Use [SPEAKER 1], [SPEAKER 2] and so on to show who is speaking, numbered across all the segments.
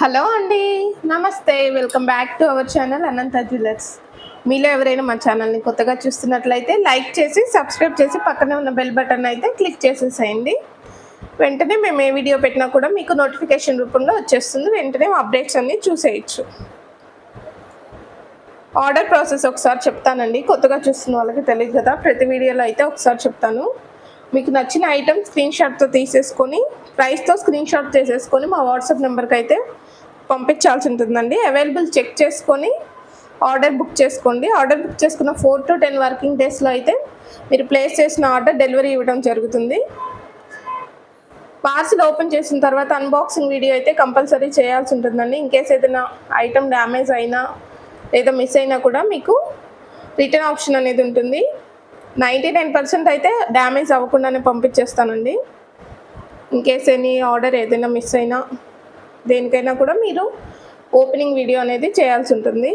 [SPEAKER 1] Hello అండి. నమస్తే. Welcome back to our channel Anantha jewellers. మీలో ఎవరైనా మా ఛానల్ని కొత్తగా చూస్తున్నట్లయితే లైక్ చేసి, సబ్స్క్రైబ్ చేసి పక్కనే ఉన్న బెల్ బటన్ అయితే క్లిక్ చేసేసేయండి. వెంటనే మేము ఏ వీడియో పెట్టినా కూడా మీకు నోటిఫికేషన్ రూపంలో వచ్చేస్తుంది. వెంటనే అప్డేట్స్ అన్నీ చూసేయచ్చు. ఆర్డర్ ప్రాసెస్ ఒకసారి చెప్తానండి. కొత్తగా చూస్తున్న వాళ్ళకి తెలియదు కదా, ప్రతి వీడియోలో అయితే ఒకసారి చెప్తాను. మీకు నచ్చిన ఐటమ్ స్క్రీన్ షాట్తో తీసేసుకొని ప్రైస్తో స్క్రీన్ షాట్ చేసేసుకొని మా వాట్సాప్ నెంబర్కి అయితే పంపించాల్సి ఉంటుందండి. అవైలబుల్ చెక్ చేసుకొని ఆర్డర్ బుక్ చేసుకోండి. ఆర్డర్ బుక్ చేసుకున్న 4 to 10 వర్కింగ్ డేస్లో అయితే మీరు ప్లేస్ చేసిన ఆర్డర్ డెలివరీ ఇవ్వడం జరుగుతుంది. పార్సిల్ ఓపెన్ చేసిన తర్వాత అన్బాక్సింగ్ వీడియో అయితే కంపల్సరీ చేయాల్సి ఉంటుందండి. ఇన్కేస్ ఏదైనా ఐటమ్ డ్యామేజ్ అయినా లేదా మిస్ అయినా కూడా మీకు రిటర్న్ ఆప్షన్ అనేది ఉంటుంది. 99% అయితే డ్యామేజ్ అవ్వకుండానే పంపించేస్తానండి. ఇన్కేస్ ఎనీ ఆర్డర్ ఏదైనా మిస్ అయినా దేనికైనా కూడా మీరు ఓపెనింగ్ వీడియో అనేది చేయాల్సి ఉంటుంది.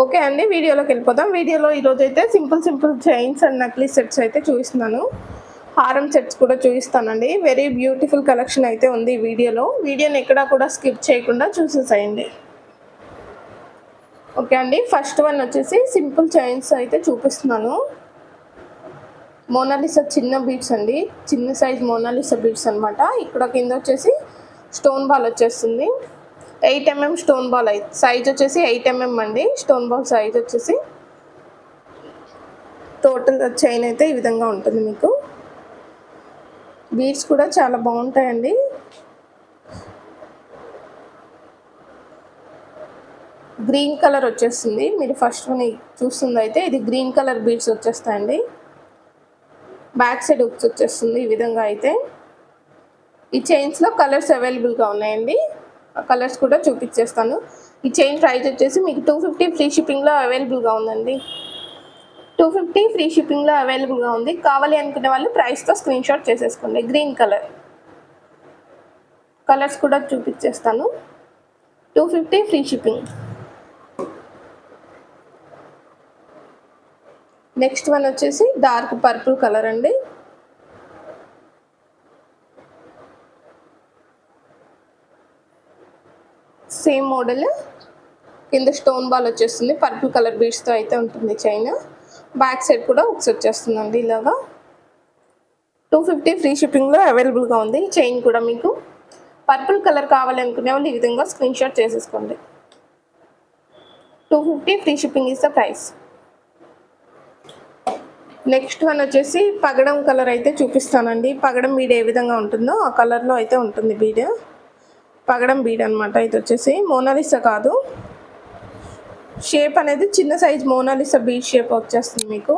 [SPEAKER 1] ఓకే అండి, వీడియోలోకి వెళ్ళిపోతాం. వీడియోలో ఈరోజు అయితే simple chains and necklace sets అయితే చూపిస్తున్నాను. హారం సెట్స్ కూడా చూపిస్తానండి. వెరీ బ్యూటిఫుల్ కలెక్షన్ అయితే ఉంది ఈ వీడియోని ఎక్కడా కూడా స్కిప్ చేయకుండా చూసేసేయండి. ఓకే అండి, ఫస్ట్ వన్ వచ్చేసి సింపుల్ చైన్స్ అయితే చూపిస్తున్నాను. మోనాలిసా చిన్న బీడ్స్ అండి, చిన్న సైజ్ మోనాలిసా బీడ్స్ అనమాట. ఇక్కడ కింద వచ్చేసి స్టోన్ బాల్ వచ్చేస్తుంది. 8 mm స్టోన్ బాల్ సైజ్ వచ్చేసి 8 mm అండి. స్టోన్ బాల్ సైజ్ వచ్చేసి టోటల్ చైన్ అయితే ఈ విధంగా ఉంటుంది. మీకు బీడ్స్ కూడా చాలా బాగుంటాయండి. గ్రీన్ కలర్ వచ్చేస్తుంది. మీరు ఫస్ట్ వన్ చూస్తుంది అయితే ఇది గ్రీన్ కలర్ బీడ్స్ వచ్చేస్తాయండి. బ్యాక్ సైడ్ హుక్స్ వచ్చేస్తుంది ఈ విధంగా. అయితే ఈ చైన్స్లో కలర్స్ అవైలబుల్గా ఉన్నాయండి. ఆ కలర్స్ కూడా చూపించేస్తాను. ఈ చైన్ ప్రైస్ వచ్చేసి మీకు 250 ఫ్రీ షిప్పింగ్లో అవైలబుల్గా ఉందండి. 250 ఫ్రీ షిప్పింగ్లో అవైలబుల్గా ఉంది. కావాలి అనుకునే వాళ్ళు ప్రైస్తో స్క్రీన్ షాట్ చేసేసుకోండి. గ్రీన్ కలర్స్ కూడా చూపించేస్తాను. 250 ఫ్రీ షిప్పింగ్. నెక్స్ట్ వన్ వచ్చేసి డార్క్ పర్పుల్ కలర్ అండి. సేమ్ మోడల్, కింద స్టోన్ బాల్ వచ్చేస్తుంది. పర్పుల్ కలర్ బీడ్స్తో అయితే ఉంటుంది చైన్. బ్యాక్ సైడ్ కూడా హుక్స్ వచ్చేస్తుందండి ఇలాగా. 250 ఫ్రీ షిప్పింగ్లో అవైలబుల్గా ఉంది. చైన్ కూడా మీకు పర్పుల్ కలర్ కావాలి అనుకునే వాళ్ళు ఈ విధంగా స్క్రీన్ షాట్ చేసేసుకోండి. 250 free shipping is the price. Next one వచ్చేసి పగడం కలర్ అయితే చూపిస్తానండి. పగడం బీడ్ ఏ విధంగా ఉంటుందో ఆ కలర్లో అయితే ఉంటుంది బీడ్. పగడం బీడ్ అనమాట. ఇది వచ్చేసి మోనాలిసా కాదు, షేప్ అనేది చిన్న సైజ్ మోనాలిసా బీడ్ షేప్ వచ్చేస్తుంది మీకు.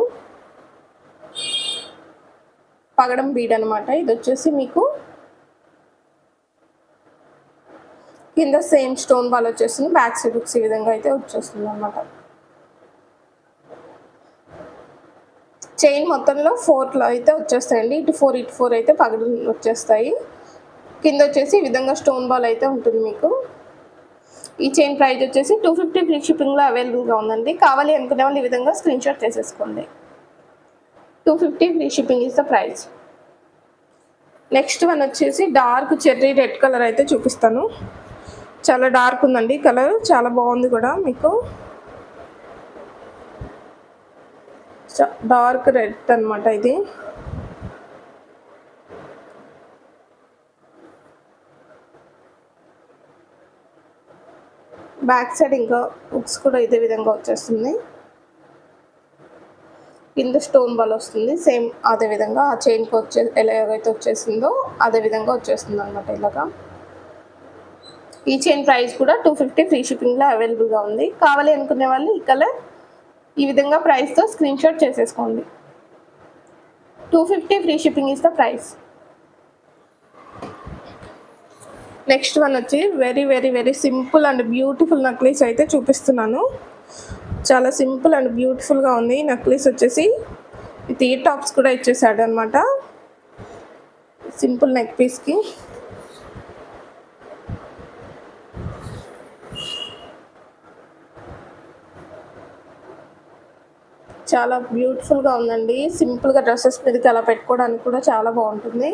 [SPEAKER 1] పగడం బీడ్ అనమాట. ఇది వచ్చేసి మీకు కింద సేమ్ స్టోన్ బాల్ వచ్చేస్తుంది. బ్యాక్ సైడ్ హుక్స్ ఈ విధంగా అయితే వచ్చేస్తుంది అనమాట. చైన్ మొత్తంలో 4 అయితే వచ్చేస్తాయండి. ఇటు 4 అయితే పగడం వచ్చేస్తాయి. కింద వచ్చేసి ఈ విధంగా స్టోన్ బాల్ అయితే ఉంటుంది మీకు. ఈ చైన్ ప్రైస్ వచ్చేసి 250 ఫ్రీ షిప్పింగ్లో అవైలబుల్గా ఉందండి. కావాలి అనుకునే వాళ్ళు ఈ విధంగా స్క్రీన్ షాట్ చేసేసుకోండి. 250 free shipping is the price. Next one వచ్చేసి డార్క్ చెర్రీ రెడ్ కలర్ అయితే చూపిస్తాను. చాలా డార్క్ ఉందండి కలర్, చాలా బాగుంది కూడా మీకు. డార్క్ రెడ్ అనమాట ఇది. బ్యాక్ సైడ్ ఇంకా హుక్స్ కూడా ఇదే విధంగా వచ్చేస్తుంది. కింద స్టోన్ బాల్ వస్తుంది. సేమ్ అదే విధంగా ఆ చైన్కి ఎలాగైతే వచ్చేసిందో అదే విధంగా వచ్చేస్తుంది అనమాట ఇలాగా. ఈ చైన్ ప్రైస్ కూడా 250 ఫ్రీ షిప్పింగ్లో అవైలబుల్గా ఉంది. కావాలి అనుకునే వాళ్ళు ఈ కలర్ ఈ విధంగా ప్రైస్తో స్క్రీన్ షాట్ చేసేసుకోండి. 250 free shipping is the price. Next one వచ్చి very simple and beautiful necklace అయితే చూపిస్తున్నాను. చాలా సింపుల్ అండ్ బ్యూటిఫుల్గా ఉంది. నక్లీస్ వచ్చేసి విత్ ఇయర్ టాప్స్ కూడా ఇచ్చేసాడు అనమాట. సింపుల్ నెక్ పీస్కి చాలా బ్యూటిఫుల్గా ఉందండి. సింపుల్గా డ్రెస్సెస్ మీదకి అలా పెట్టుకోవడానికి కూడా చాలా బాగుంటుంది.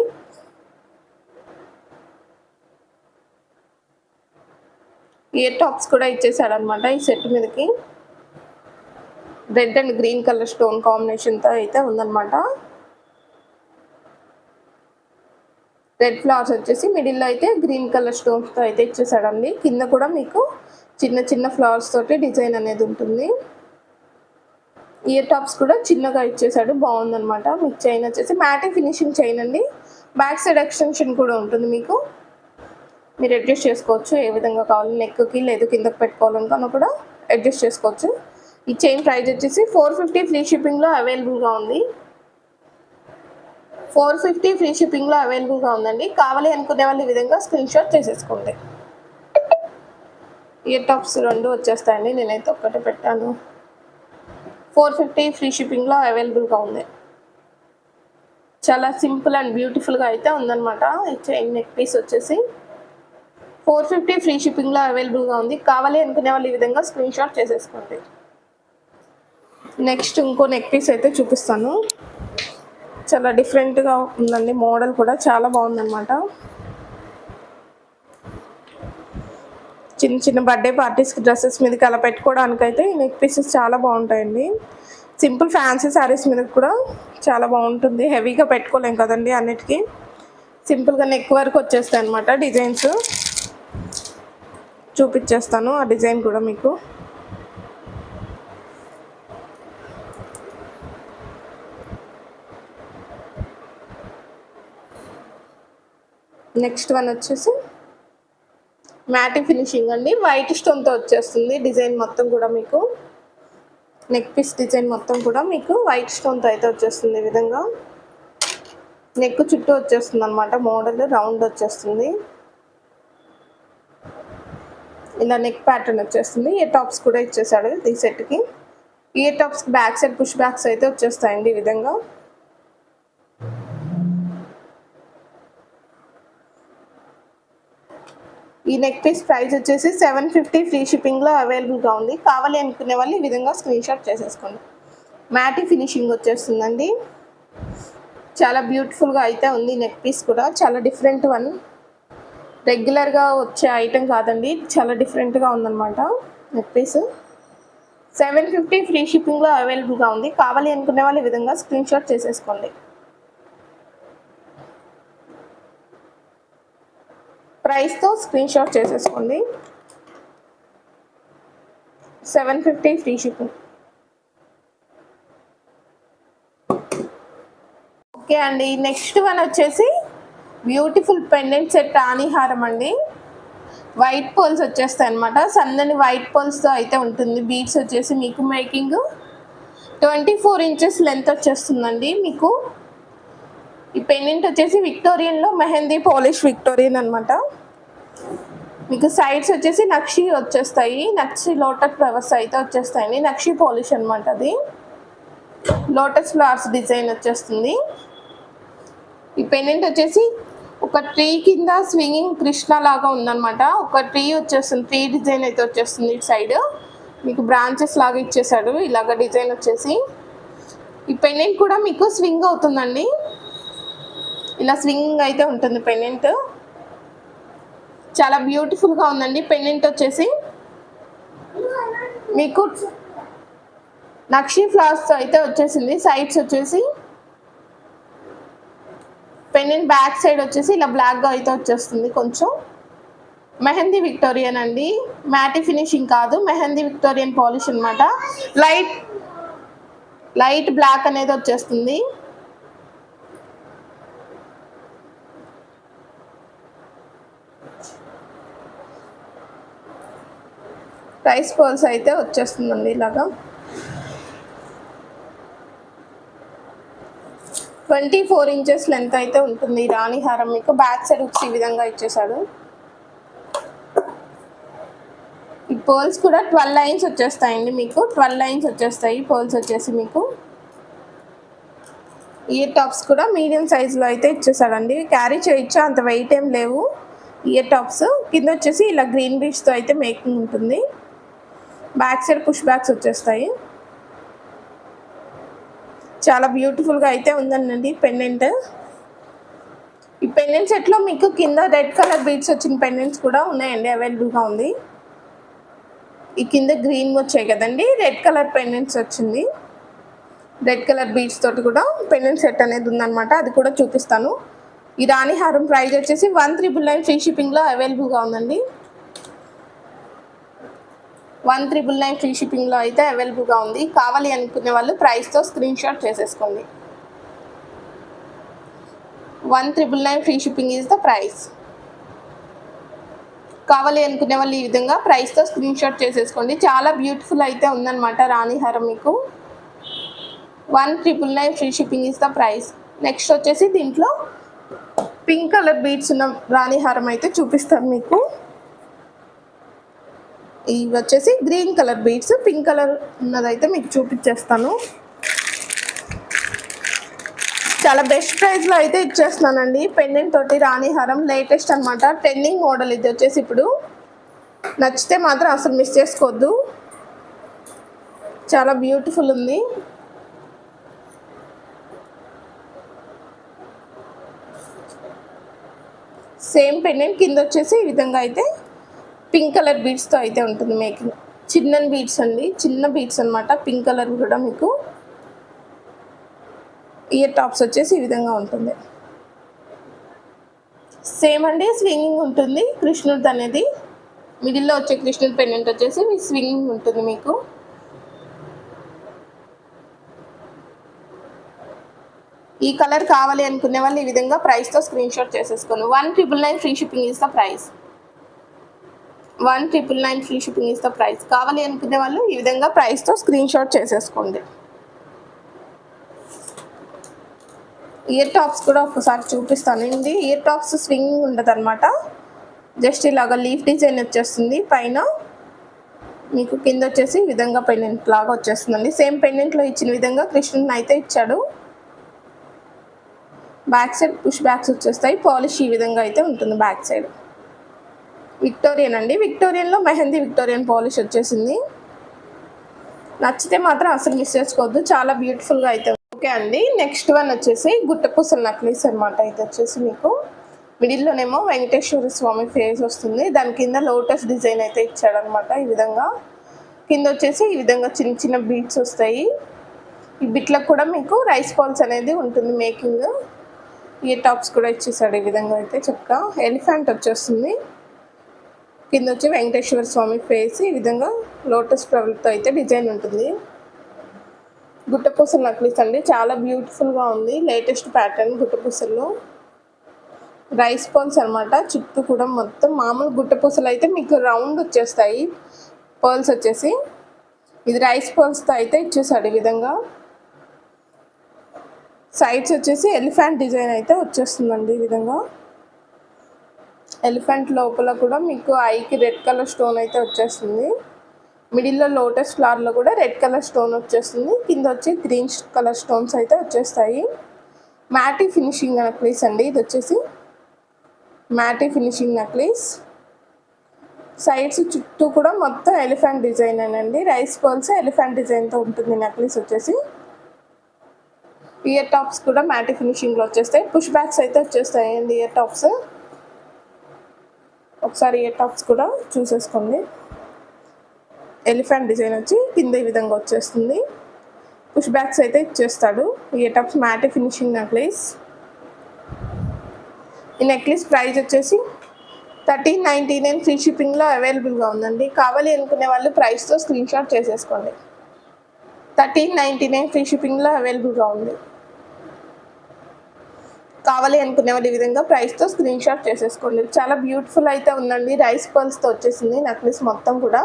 [SPEAKER 1] ఇయర్ టాప్స్ కూడా ఇచ్చేసాడు అనమాట ఈ సెట్ మీదకి. Red and green colour stone కాంబినేషన్తో అయితే ఉందన్నమాట. రెడ్ ఫ్లవర్స్ వచ్చేసి మిడిల్లో అయితే గ్రీన్ కలర్ స్టోన్స్తో అయితే ఇచ్చేసాడండి. కింద కూడా మీకు చిన్న చిన్న ఫ్లవర్స్ తోటి డిజైన్ అనేది ఉంటుంది. ఇయర్ టాప్స్ కూడా చిన్నగా ఇచ్చేసాడు, బాగుందనమాట. మీకు చైన్ వచ్చేసి మ్యాటింగ్ ఫినిషింగ్ చైన్ అండి. బ్యాక్ సైడ్ ఎక్స్టెన్షన్ కూడా ఉంటుంది, మీకు మీరు అడ్జస్ట్ చేసుకోవచ్చు ఏ విధంగా కావాలి. నెక్కి లేదు కిందకి పెట్టుకోవాలనుకున్నా కూడా అడ్జస్ట్ చేసుకోవచ్చు. ఈ చైన్ ప్రైస్ వచ్చేసి 450 ఫ్రీ షిప్పింగ్లో అవైలబుల్గా ఉంది. 450 ఫ్రీ షిప్పింగ్లో అవైలబుల్గా ఉందండి. కావాలి అనుకునే వాళ్ళు ఈ విధంగా స్క్రీన్ షాట్ చేసేసుకోండి. ఇయర్ టాప్స్ 2 వచ్చేస్తాయండి, నేనైతే ఒక్కటే పెట్టాను. 450 ఫ్రీ షిప్పింగ్లో అవైలబుల్గా ఉంది. చాలా సింపుల్ అండ్ బ్యూటిఫుల్గా అయితే ఉందన్నమాట. ఈ చైన్ నెక్ పీస్ వచ్చేసి 450 ఫ్రీ షిప్పింగ్లో అవైలబుల్గా ఉంది. కావాలి అనుకునే వాళ్ళు ఈ విధంగా స్క్రీన్ షాట్ చేసేసుకోండి. నెక్స్ట్ ఇంకో నెక్ పీస్ అయితే చూపిస్తాను. చాలా డిఫరెంట్గా ఉందండి, మోడల్ కూడా చాలా బాగుందన్నమాట. చిన్న చిన్న బర్త్డే పార్టీస్కి డ్రెస్సెస్ మీదకి అలా పెట్టుకోవడానికైతే ఈ నెక్ పీసెస్ చాలా బాగుంటాయండి. సింపుల్ ఫ్యాన్సీ శారీస్ మీద కూడా చాలా బాగుంటుంది. హెవీగా పెట్టుకోలేం కదండి అన్నిటికీ. సింపుల్గా నెక్ వరకు వచ్చేస్తాయి అన్నమాట. డిజైన్స్ చూపించేస్తాను, ఆ డిజైన్ కూడా మీకు. నెక్స్ట్ వన్ వచ్చేసి మ్యాటింగ్ ఫినిషింగ్ అండి. వైట్ స్టోన్తో వచ్చేస్తుంది డిజైన్ మొత్తం కూడా. మీకు నెక్ పీస్ డిజైన్ మొత్తం కూడా మీకు వైట్ స్టోన్తో అయితే వచ్చేస్తుంది. ఈ విధంగా నెక్ చుట్టూ వచ్చేస్తుంది అనమాట. మోడల్ రౌండ్ వచ్చేస్తుంది. ఇలా నెక్ ప్యాటర్న్ వచ్చేస్తుంది. ఇయర్ టాప్స్ కూడా ఇచ్చేసాడు ఈ సెట్కి. ఇయర్ టాప్స్కి బ్యాక్ సైడ్ పుష్ బ్యాక్స్ అయితే వచ్చేస్తాయండి ఈ విధంగా. ఈ నెక్ పీస్ ప్రైస్ వచ్చేసి 750 ఫ్రీ షిప్పింగ్లో అవైలబుల్గా ఉంది. కావాలి అనుకునే వాళ్ళు ఈ విధంగా స్క్రీన్ షాట్ చేసేసుకోండి. మ్యాటీ ఫినిషింగ్ వచ్చేస్తుందండి. చాలా బ్యూటిఫుల్గా అయితే ఉంది. నెక్ పీస్ కూడా చాలా డిఫరెంట్ వన్, రెగ్యులర్గా వచ్చే ఐటెం కాదండి, చాలా డిఫరెంట్గా ఉందన్నమాట. నెక్ పీస్ 750 ఫ్రీ షిప్పింగ్లో అవైలబుల్గా ఉంది. కావాలి అనుకునే వాళ్ళు ఈ విధంగా స్క్రీన్ షాట్ చేసేసుకోండి. ప్రైస్తో స్క్రీన్ షాట్ చేసేసుకోండి. 750 ఫ్రీ షిప్పింగ్. ఓకే అండి, నెక్స్ట్ వన్ వచ్చేసి బ్యూటిఫుల్ పెండెంట్ సెట్ రాణిహారం అండి. వైట్ పోల్స్ వచ్చేస్తాయి అనమాట. సన్నని వైట్ పోల్స్తో అయితే ఉంటుంది. బీడ్స్ వచ్చేసి మీకు మేకింగ్ 24 ఇంచెస్ లెంత్ వచ్చేస్తుందండి. మీకు ఈ పెండెంట్ వచ్చేసి విక్టోరియన్లో మెహందీ పాలిష్ విక్టోరియన్ అనమాట. మీకు సైడ్స్ వచ్చేసి నక్షి వచ్చేస్తాయి. నక్షి లోటస్ ఫ్లవర్స్ అయితే వచ్చేస్తాయండి. నక్షి పాలిష్ అనమాట. అది లోటస్ ఫ్లవర్స్ డిజైన్ వచ్చేస్తుంది. ఈ పెండెంట్ వచ్చేసి ఒక ట్రీ కింద స్వింగింగ్ కృష్ణ లాగా ఉందన్నమాట. ఒక ట్రీ వచ్చేస్తుంది, ట్రీ డిజైన్ అయితే వచ్చేస్తుంది. ఇటు సైడ్ మీకు బ్రాంచెస్ లాగా ఇచ్చేసాడు. ఇలాగ డిజైన్ వచ్చేసి ఈ పెండెంట్ కూడా మీకు స్వింగ్ అవుతుందండి. ఇలా స్వింగ్ అయితే ఉంటుంది పెండెంట్. చాలా బ్యూటిఫుల్గా ఉందండి. పెండెంట్ వచ్చేసి మీకు నక్షి ఫ్లవర్స్ అయితే వచ్చేసింది. సైడ్స్ వచ్చేసి పెండెంట్ బ్యాక్ సైడ్ వచ్చేసి ఇలా బ్లాక్గా అయితే వచ్చేస్తుంది. కొంచెం మెహందీ విక్టోరియన్ అండి, మ్యాటీ ఫినిషింగ్ కాదు, మెహందీ విక్టోరియన్ పాలిష్ అనమాట. లైట్ బ్లాక్ అనేది వచ్చేస్తుంది. రైస్ పర్ల్స్ అయితే వచ్చేస్తుందండి ఇలాగా. 24 ఇంచెస్ లెంత్ అయితే ఉంటుంది రాణిహారం. మీకు బ్యాక్ సైడ్ వచ్చి ఈ విధంగా ఇచ్చేసాడు. ఈ పర్ల్స్ కూడా 12 లైన్స్ వచ్చేస్తాయండి. మీకు 12 లైన్స్ వచ్చేస్తాయి పర్ల్స్ వచ్చేసి. మీకు ఇయర్ టాప్స్ కూడా మీడియం సైజులో అయితే ఇచ్చేసాడండి. క్యారీ చేయొచ్చు, అంత వెయిట్ ఏం లేవు. ఇయర్ టాప్స్ కింద వచ్చేసి ఇలా గ్రీన్ బీడ్స్తో అయితే మేకింగ్ ఉంటుంది. బ్యాక్ సైడ్ పుష్ బ్యాక్స్ వచ్చేస్తాయి. చాలా బ్యూటిఫుల్గా అయితే ఉందండి పెండెంట్. ఈ పెండెంట్ సెట్లో మీకు కింద రెడ్ కలర్ బీడ్స్ వచ్చిన పెండెంట్స్ కూడా ఉన్నాయండి, అవైలబుల్గా ఉంది. ఈ కింద గ్రీన్ వచ్చాయి కదండి, రెడ్ కలర్ పెండెంట్స్ వచ్చింది. రెడ్ కలర్ బీడ్స్ తోటి కూడా పెండెంట్ సెట్ అనేది ఉందన్నమాట, అది కూడా చూపిస్తాను. ఈ రాణి హారం ప్రైస్ వచ్చేసి 1399 ఫ్రీ షిప్పింగ్లో అవైలబుల్గా ఉందండి. 1399 ఫ్రీ షిప్పింగ్లో అయితే అవైలబుల్గా ఉంది. కావాలి అనుకునే వాళ్ళు ప్రైస్తో స్క్రీన్ షాట్ చేసేసుకోండి. 1399 free shipping is the price. కావాలి అనుకునే వాళ్ళు ఈ విధంగా ప్రైస్తో స్క్రీన్ షాట్ చేసేసుకోండి. చాలా బ్యూటిఫుల్ అయితే ఉందన్నమాట రాణి హారం మీకు. 1399 free shipping is the price. Next వచ్చేసి దీంట్లో పింక్ కలర్ బీడ్స్ ఉన్న రాణి హారం అయితే చూపిస్తాను మీకు. ఇవి వచ్చేసి green colour beads, pink colour ఉన్నదైతే మీకు చూపించేస్తాను. చాలా బెస్ట్ ప్రైస్లో అయితే ఇచ్చేస్తున్నానండి. పెండెంట్ తోటి రాణి హారం లేటెస్ట్ అనమాట, ట్రెండింగ్ మోడల్ ఇది వచ్చేసి. ఇప్పుడు నచ్చితే మాత్రం అసలు మిస్ చేసుకోవద్దు, చాలా బ్యూటిఫుల్ ఉంది. సేమ్ పెండెంట్ కింద వచ్చేసి ఈ విధంగా అయితే పింక్ కలర్ బీడ్స్తో అయితే ఉంటుంది మేకింగ్. చిన్న బీడ్స్ అండి, చిన్న బీడ్స్ అనమాట. పింక్ కలర్ కూడా మీకు ఇయర్ టాప్స్ వచ్చేసి ఈ విధంగా ఉంటుంది. సేమ్ అండి, స్వింగింగ్ ఉంటుంది. కృష్ణుడు అనేది మిడిల్లో వచ్చే కృష్ణుడు పెండెంట్ వచ్చేసి స్వింగింగ్ ఉంటుంది మీకు. ఈ కలర్ కావాలి అనుకునే వాళ్ళు ఈ విధంగా ప్రైస్తో స్క్రీన్ షాట్ చేసేసుకోండి. 1399 free shipping is the price. 1399 free shipping is the price. కావాలి అనుకునే వాళ్ళు ఈ విధంగా ప్రైస్తో స్క్రీన్ షాట్ చేసేసుకోండి. ఇయర్ టాప్స్ కూడా ఒకసారి చూపిస్తానండి. ఇయర్ టాప్స్ స్వింగింగ్ ఉండదు అనమాట, జస్ట్ ఇలాగ లీఫ్ డిజైన్ వచ్చేస్తుంది. పైన మీకు కింద వచ్చేసి ఈ విధంగా పెండెంట్ లాగా వచ్చేస్తుందండి. సేమ్ పెండెంట్లో ఇచ్చిన విధంగా కృష్ణుడిని అయితే ఇచ్చాడు. బ్యాక్ సైడ్ పుష్ బ్యాక్స్ వచ్చేస్తాయి. పాలిష్ ఈ విధంగా అయితే ఉంటుంది బ్యాక్ సైడ్. విక్టోరియన్ అండి, విక్టోరియన్లో మెహందీ విక్టోరియన్ పాలిష్ వచ్చేసింది. నచ్చితే మాత్రం అసలు మిస్ చేసుకోవద్దు, చాలా బ్యూటిఫుల్గా అయితే. ఓకే అండి, నెక్స్ట్ వన్ వచ్చేసి గుట్టపూసల నక్లీస్ అనమాట. ఇది వచ్చేసి మీకు మిడిల్లోనేమో వెంకటేశ్వర స్వామి ఫేస్ వస్తుంది, దాని కింద లోటస్ డిజైన్ అయితే ఇచ్చాడనమాట. ఈ విధంగా కింద వచ్చేసి ఈ విధంగా చిన్న చిన్న బీడ్స్ వస్తాయి. ఈ బిట్లకు కూడా మీకు రైస్ బాల్స్ అనేది ఉంటుంది మేకింగ్. ఈ టాప్స్ కూడా ఇచ్చేసాడు ఈ విధంగా అయితే. చక్కగా ఎలిఫెంట్ వచ్చేస్తుంది. కింద వచ్చి వెంకటేశ్వర స్వామి ఫేస్ ఈ విధంగా లోటస్ ఫ్లవర్తో అయితే డిజైన్ ఉంటుంది. గుట్టపూసల నక్లీస్ అండి, చాలా బ్యూటిఫుల్గా ఉంది. లేటెస్ట్ ప్యాటర్న్ గుట్టపూసల్లో రైస్ పర్ల్స్ అనమాట. చుట్టూ కూడా మొత్తం మామూలు గుట్టపూసలు అయితే మీకు రౌండ్ వచ్చేస్తాయి. పర్ల్స్ వచ్చేసి ఇది రైస్ పర్ల్స్తో అయితే ఇచ్చేసాడు ఈ విధంగా. సైడ్స్ వచ్చేసి ఎలిఫెంట్ డిజైన్ అయితే వచ్చేస్తుందండి ఈ విధంగా. ఎలిఫెంట్ లోపల కూడా మీకు ఐకి రెడ్ కలర్ స్టోన్ అయితే వచ్చేస్తుంది. మిడిల్లో లోటస్ ఫ్లవర్లో కూడా రెడ్ కలర్ స్టోన్ వచ్చేస్తుంది. కింద వచ్చి గ్రీన్ కలర్ స్టోన్స్ అయితే వచ్చేస్తాయి. మ్యాటీ ఫినిషింగ్ నెక్లెస్ అండి ఇది వచ్చేసి. మ్యాటీ ఫినిషింగ్ నెక్లెస్. సైడ్స్ చుట్టూ కూడా మొత్తం ఎలిఫెంట్ డిజైన్ అండి. రైస్ పర్ల్స్ ఎలిఫెంట్ డిజైన్తో ఉంటుంది నెక్లెస్ వచ్చేసి. ఇయర్ టాప్స్ కూడా మ్యాటీ ఫినిషింగ్లో వచ్చేస్తాయి. పుష్ బ్యాక్స్ అయితే వచ్చేస్తాయండి ఇయర్ టాప్స్. ఒకసారి ఇయర్ టాప్స్ కూడా చూసేసుకోండి. ఎలిఫెంట్ డిజైన్ వచ్చి కింద ఈ విధంగా వచ్చేస్తుంది. పుష్ బ్యాక్స్ అయితే ఇచ్చేస్తాడు. Ear tops మ్యాటీ finishing necklace. ఈ నెక్లెస్ ప్రైస్ వచ్చేసి 1399 ఫ్రీ షిప్పింగ్లో అవైలబుల్గా ఉందండి. కావాలి అనుకునే వాళ్ళు ప్రైస్తో స్క్రీన్ షాట్ చేసేసుకోండి. 1399 ఫ్రీ షిప్పింగ్లో అవైలబుల్గా ఉంది. కావాలి అనుకునే వాళ్ళు ఈ విధంగా ప్రైస్తో స్క్రీన్ షాట్ చేసేసుకోండి. చాలా బ్యూటిఫుల్ అయితే ఉందండి. రైస్ పర్ల్స్తో వచ్చేసింది నెక్లెస్ మొత్తం కూడా.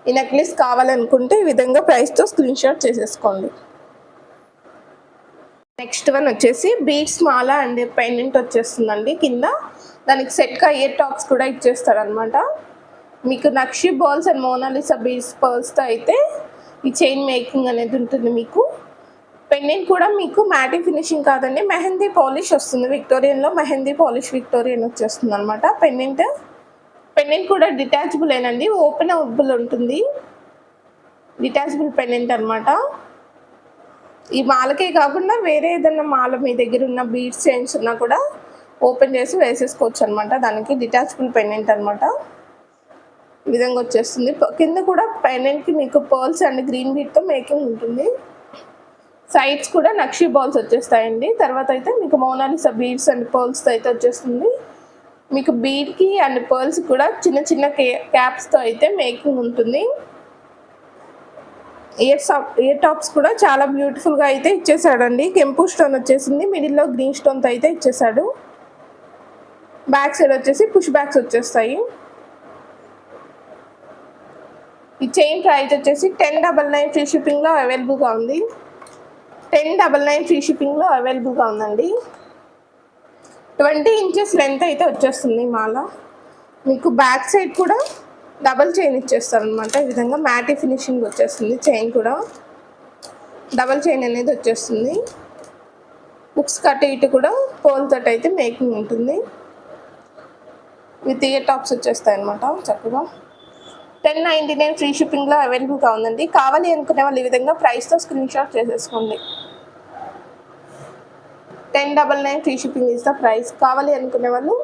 [SPEAKER 1] ఈ నెక్లెస్ కావాలనుకుంటే ఈ విధంగా ప్రైస్తో స్క్రీన్ షాట్ చేసేసుకోండి. నెక్స్ట్ వన్ వచ్చేసి బీడ్స్ మాల అండ్ పెండెంట్ వచ్చేస్తుందండి కింద. దానికి సెట్గా ఇయర్ టాప్స్ కూడా ఇచ్చేస్తారనమాట. మీకు నక్షి బాల్స్ అండ్ మోనాలిసా బీడ్స్ పర్ల్స్తో అయితే ఈ చైన్ మేకింగ్ అనేది ఉంటుంది మీకు. పెండెంట్ కూడా మీకు మ్యాటీ ఫినిషింగ్ కాదండి, మెహందీ పాలిష్ వస్తుంది. విక్టోరియన్లో మెహందీ పాలిష్ విక్టోరియన్ వచ్చేస్తుంది అనమాట పెండెంట్. పెండెంట్ కూడా డిటాచబుల్ ఏనండి, ఓపెన్ అవుబుల్ ఉంటుంది. డిటాచబుల్ పెండెంట్ అనమాట. ఈ మాలకే కాకుండా వేరే ఏదైనా మాల మీ దగ్గర ఉన్న బీడ్స్ చైన్స్ ఉన్నా కూడా ఓపెన్ చేసి వేసేసుకోవచ్చు అనమాట. దానికి డిటాచబుల్ పెండెంట్ అనమాట. ఈ విధంగా వచ్చేస్తుంది. కింద కూడా పెండెంట్కి మీకు పర్ల్స్ అండ్ గ్రీన్ బీట్తో మేకింగ్ ఉంటుంది. సైడ్స్ కూడా నక్షి బాల్స్ వచ్చేస్తాయండి. తర్వాత అయితే మీకు మోనాలిసా బీడ్స్ అండ్ పర్ల్స్తో అయితే వచ్చేస్తుంది. మీకు బీడ్కి అండ్ పర్ల్స్ కూడా చిన్న చిన్న క్యాప్స్తో అయితే మేకింగ్ ఉంటుంది. ఇయర్ టాప్స్ కూడా చాలా బ్యూటిఫుల్గా అయితే ఇచ్చేసాడండి. కెంపు స్టోన్ వచ్చేసింది, మిడిల్లో గ్రీన్ స్టోన్తో అయితే ఇచ్చేసాడు. బ్యాక్ సైడ్ వచ్చేసి పుష్ బ్యాక్స్ వచ్చేస్తాయి. ఈ చైన్ ప్రైస్ వచ్చేసి 1099 ఫ్రీ షిప్పింగ్లో అవైలబుల్గా ఉంది. 1099 ఫ్రీ షిప్పింగ్లో అవైలబుల్గా ఉందండి. 20 ఇంచెస్ లెంత్ అయితే వచ్చేస్తుంది మాల. మీకు బ్యాక్ సైడ్ కూడా డబల్ చైన్ ఇచ్చేస్తారనమాట. ఈ విధంగా మ్యాటీ ఫినిషింగ్ వచ్చేస్తుంది. చైన్ కూడా డబల్ చైన్ అనేది వచ్చేస్తుంది. బుక్స్ కట్ ఇటు కూడా పోల్ తోటి అయితే మేకింగ్ ఉంటుంది. విత్ ఇయర్ టాప్స్ వచ్చేస్తాయి అనమాట. చక్కగా 1099 ఫ్రీ షిప్పింగ్లో అవైలబుల్గా ఉందండి. కావాలి అనుకునే వాళ్ళు ఈ విధంగా ప్రైస్తో స్క్రీన్ షాట్ చేసేసుకోండి. 1099 free shipping is the price. కావాలి అనుకునే వాళ్ళు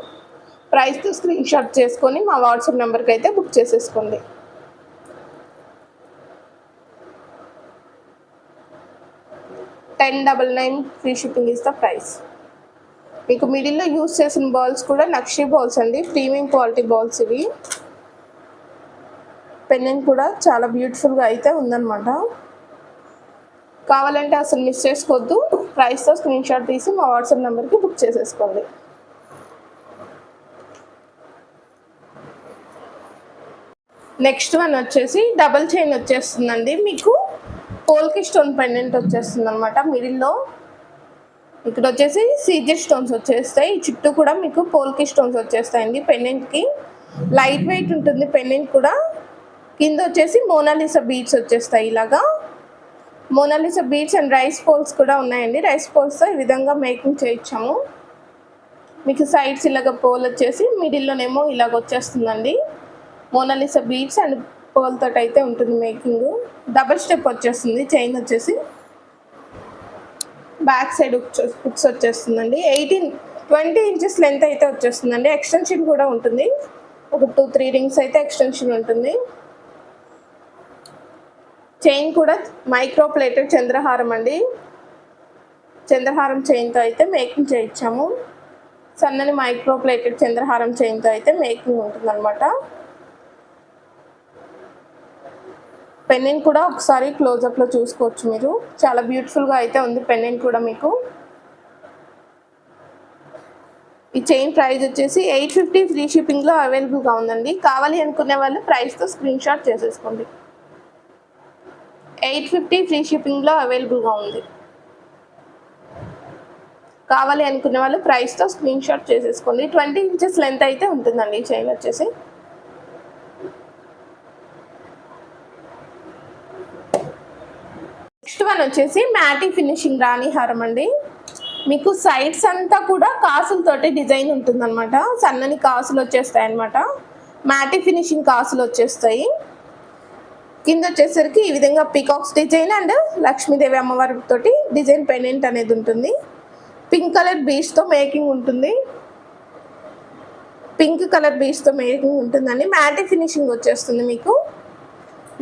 [SPEAKER 1] ప్రైస్తో స్క్రీన్ షాట్ చేసుకొని మా వాట్సాప్ నెంబర్కి అయితే బుక్ చేసేసుకోండి. $1099 free shipping is the price. మీకు మిడిల్లో యూస్ చేసిన బాల్స్ కూడా నక్షి బాల్స్ అండి, ప్రీమియం క్వాలిటీ బాల్స్ ఇవి. పెండెంట్ కూడా చాలా బ్యూటిఫుల్గా అయితే ఉందన్నమాట. కావాలంటే అసలు మిస్ చేసుకోవద్దు. ప్రైస్తో స్క్రీన్ షాట్ తీసి మా వాట్సాప్ నెంబర్కి బుక్ చేసేసుకోండి. నెక్స్ట్ వన్ వచ్చేసి డబల్ చైన్ వచ్చేస్తుందండి. మీకు పోల్కి స్టోన్ పెండెంట్ వచ్చేస్తుంది అనమాట. మిడిల్లో ఇక్కడ వచ్చేసి సీజెడ్ స్టోన్స్ వచ్చేస్తాయి. చుట్టూ కూడా మీకు పోల్కి స్టోన్స్ వచ్చేస్తాయండి. పెండెంట్కి లైట్ వెయిట్ ఉంటుంది. పెండెంట్ కూడా కింద వచ్చేసి మోనాలిసా బీడ్స్ వచ్చేస్తాయి. ఇలాగా Mona Lisa beads and rice poles కూడా ఉన్నాయండి. రైస్ పోల్స్తో ఈ విధంగా మేకింగ్ చేయించాము. మీకు సైడ్స్ ఇలాగ పోల్ వచ్చేసి మిడిల్లోనేమో ఇలాగ వచ్చేస్తుందండి. మోనాలిసా బీడ్స్ అండ్ పోల్ తోటి అయితే ఉంటుంది మేకింగ్. డబల్ స్టెప్ వచ్చేస్తుంది. చైన్ వచ్చేసి బ్యాక్ సైడ్ హుక్స్ వచ్చేస్తుందండి. 20 ఇంచెస్ లెంత్ అయితే వచ్చేస్తుందండి. ఎక్స్టెన్షన్ కూడా ఉంటుంది. ఒక 2-3 రింగ్స్ అయితే ఎక్స్టెన్షన్ ఉంటుంది. చైన్ కూడా మైక్రో ప్లేటెడ్ చంద్రహారం అండి. చంద్రహారం చైన్తో అయితే మేకింగ్ చేయించాము. సన్నని మైక్రో ప్లేటెడ్ చంద్రహారం చైన్తో అయితే మేకింగ్ ఉంటుందన్నమాట. పెండెంట్ కూడా ఒకసారి క్లోజప్లో చూసుకోవచ్చు మీరు. చాలా బ్యూటిఫుల్గా అయితే ఉంది పెండెంట్ కూడా మీకు. ఈ చైన్ ప్రైస్ వచ్చేసి 850 ఫ్రీ షిప్పింగ్లో అవైలబుల్గా ఉందండి. కావాలి అనుకునే వాళ్ళు ప్రైస్తో స్క్రీన్ షాట్ చేసేసుకోండి. 850 ఫ్రీ షిప్పింగ్లో అవైలబుల్గా ఉంది. కావాలి అనుకునే వాళ్ళు ప్రైస్తో స్క్రీన్ షాట్ చేసేసుకోండి. 20 ఇంచెస్ లెంత్ అయితే ఉంటుందండి ఈ చైన్ వచ్చేసి. నెక్స్ట్ వన్ వచ్చేసి మ్యాటీ ఫినిషింగ్ రాణి హారం అండి. మీకు సైడ్స్ అంతా కూడా కాసులతోటి డిజైన్ ఉంటుందన్నమాట. సన్నని కాసులు వచ్చేస్తాయి అన్నమాట. మ్యాటీ ఫినిషింగ్ కాసులు వచ్చేస్తాయి. కింద వచ్చేసరికి ఈ విధంగా పీకాక్స్ డిజైన్ అండ్ లక్ష్మీదేవి అమ్మవారి తోటి డిజైన్ పెండెంట్ అనేది ఉంటుంది. పింక్ కలర్ బీడ్స్తో మేకింగ్ ఉంటుంది. పింక్ కలర్ బీడ్స్తో మేకింగ్ ఉంటుందండి. మ్యాటీ ఫినిషింగ్ వచ్చేస్తుంది మీకు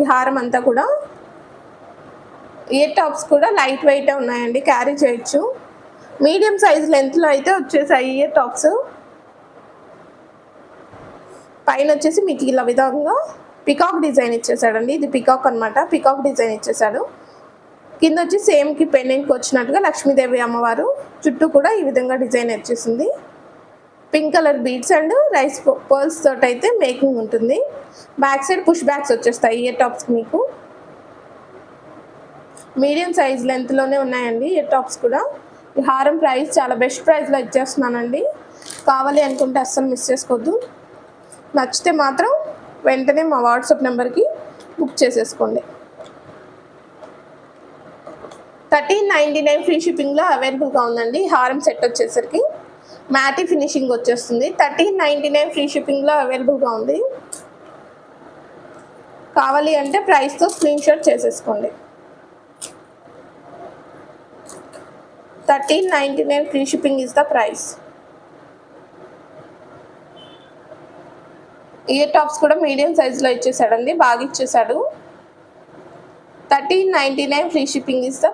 [SPEAKER 1] ఈ హారం అంతా కూడా. ఇయర్ టాప్స్ కూడా లైట్ వెయిట్ ఉన్నాయండి, క్యారీ చేయొచ్చు. మీడియం సైజ్ లెంత్లో అయితే వచ్చేసాయి ఇయర్ టాప్స్. పైన వచ్చేసి మీకు ఇలా విధంగా పికాక్ డిజైన్ ఇచ్చేసాడండి. ఇది పికాక్ అనమాట. పికాక్ డిజైన్ ఇచ్చేసాడు. కింద వచ్చి సేమ్కి పెండెంట్కి వచ్చినట్టుగా లక్ష్మీదేవి అమ్మవారు చుట్టూ కూడా ఈ విధంగా డిజైన్ వచ్చేసింది. Pink colour beads and rice pearls తోటి అయితే మేకింగ్ ఉంటుంది. బ్యాక్ సైడ్ పుష్ బ్యాక్స్ వచ్చేస్తాయి ఇయర్ టాప్స్ మీకు. మీడియం సైజ్ లెంత్లోనే ఉన్నాయండి ఇయర్ టాప్స్ కూడా. ఈ హారం ప్రైస్ చాలా బెస్ట్ ప్రైస్లో ఇచ్చేస్తున్నానండి. కావాలి అనుకుంటే అస్సలు మిస్ చేసుకోవద్దు. నచ్చితే మాత్రం వెంటనే మా వాట్సాప్ నెంబర్కి బుక్ చేసేసుకోండి. 1399 ఫ్రీ షిప్పింగ్లో అవైలబుల్గా ఉందండి. హారం సెట్ వచ్చేసరికి మ్యాటీ ఫినిషింగ్ వచ్చేస్తుంది. 1399 ఫ్రీ షిప్పింగ్లో అవైలబుల్గా ఉంది. కావాలి అంటే ప్రైస్తో స్క్రీన్ షాట్ చేసేసుకోండి. 1399 free shipping is the price. Year tops కూడా మీడియం సైజులో ఇచ్చేసాడండి, బాగా ఇచ్చేసాడు. 1399 ఫ్రీ షిప్పింగ్ ఇస్ ద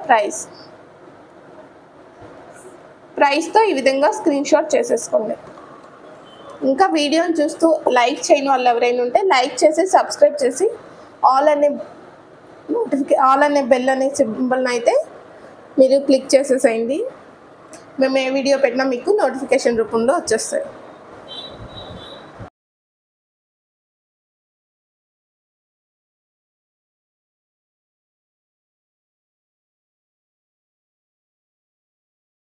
[SPEAKER 1] ప్రైస్తో ఈ విధంగా స్క్రీన్ షాట్ చేసేసుకోండి. ఇంకా వీడియోని చూస్తూ లైక్ చేయని వాళ్ళు ఎవరైనా ఉంటే లైక్ చేసి సబ్స్క్రైబ్ చేసి ఆల్ అనే బెల్ అనే సింబల్ని అయితే మీరు క్లిక్ చేసేసేయండి. మేము ఏ వీడియో పెట్టినా మీకు నోటిఫికేషన్ రూపంలో వచ్చేస్తాయి.